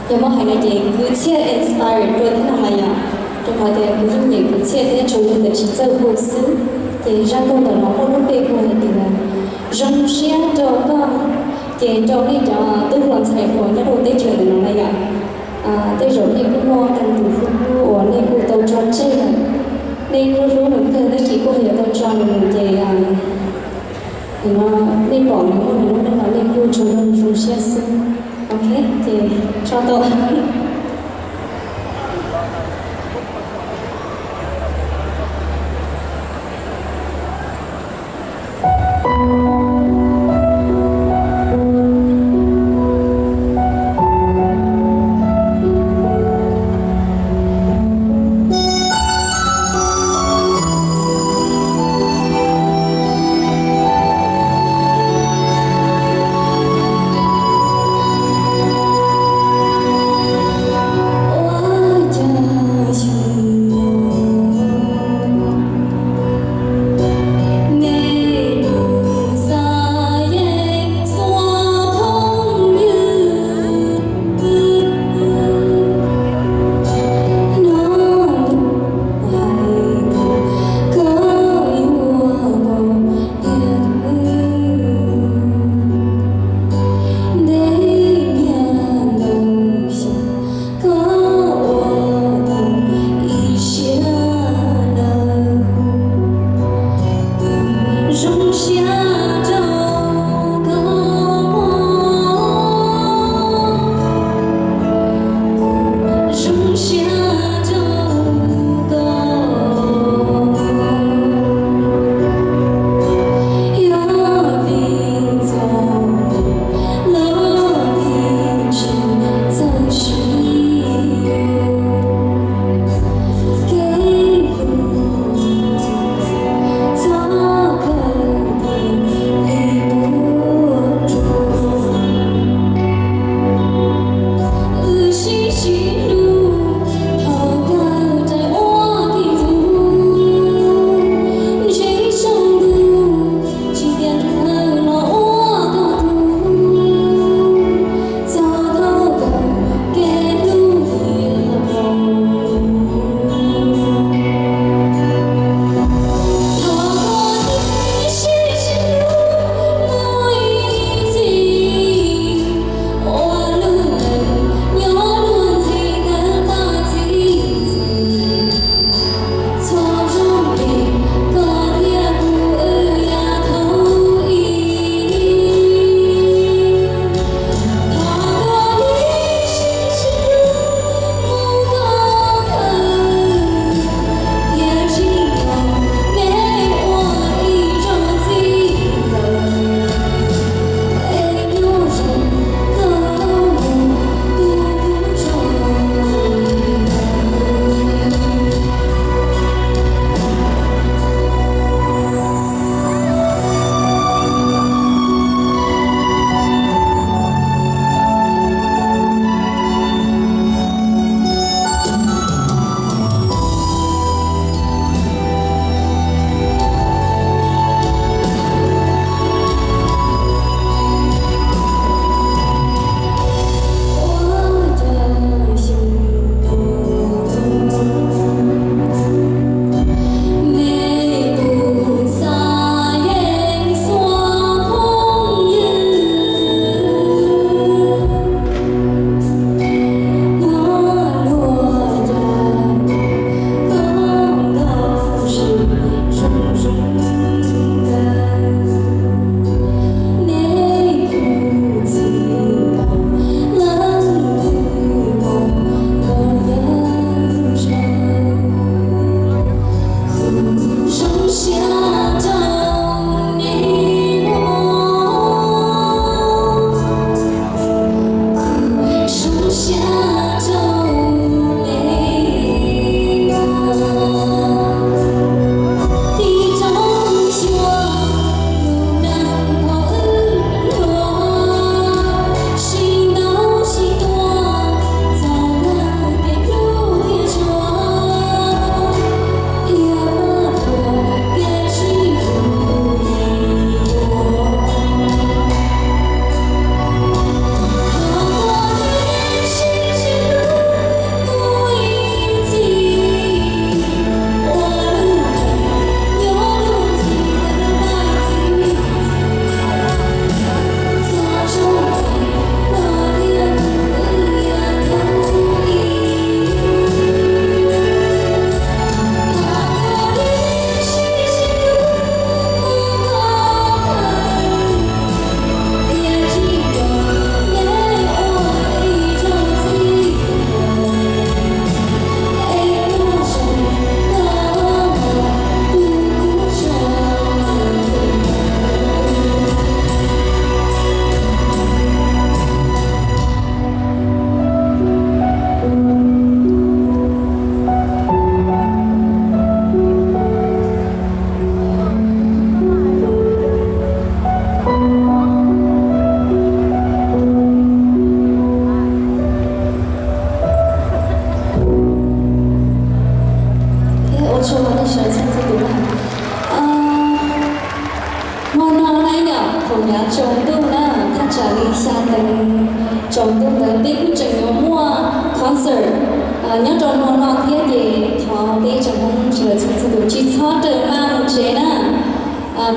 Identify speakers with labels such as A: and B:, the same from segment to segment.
A: 有冇係你哋佢切 inspire 過啲係咪呀？仲係哋佢啲嘢佢切啲做嘅係做故事，哋讓到人好多背過嚟嘅，讓先做個嘅做呢就都亂齊過，一路啲做嘅係咪呀？啲做呢個我跟住我呢個都做這個，呢個รู้หนึ่งคือได้กี่個嘢都做嘅nó đi bỏ những môn này nó lên khu chủ đơn dùng xe xương ok thì cho tôi ai nhở thùng nhà trồng tu na thắt trả lý xa tình trồng tu là đi cũng chẳng nhớ mua concert nhớ trồng mua nó thiết thì thọ đi trồng không chỉ là chính sự chỉ thoát được mà một chế na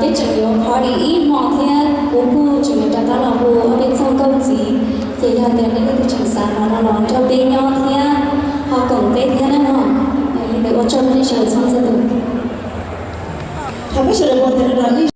A: biết chẳng nhớ party ít mỏ thiết cũng chẳng nhớ ta là hồ ở bên sau công gì thì là tiền đến cái chẳng sáng nó cho bên nhau thiết họ cũng bên thiết nó để có trong cái sự chính sự
B: 他不是我的人。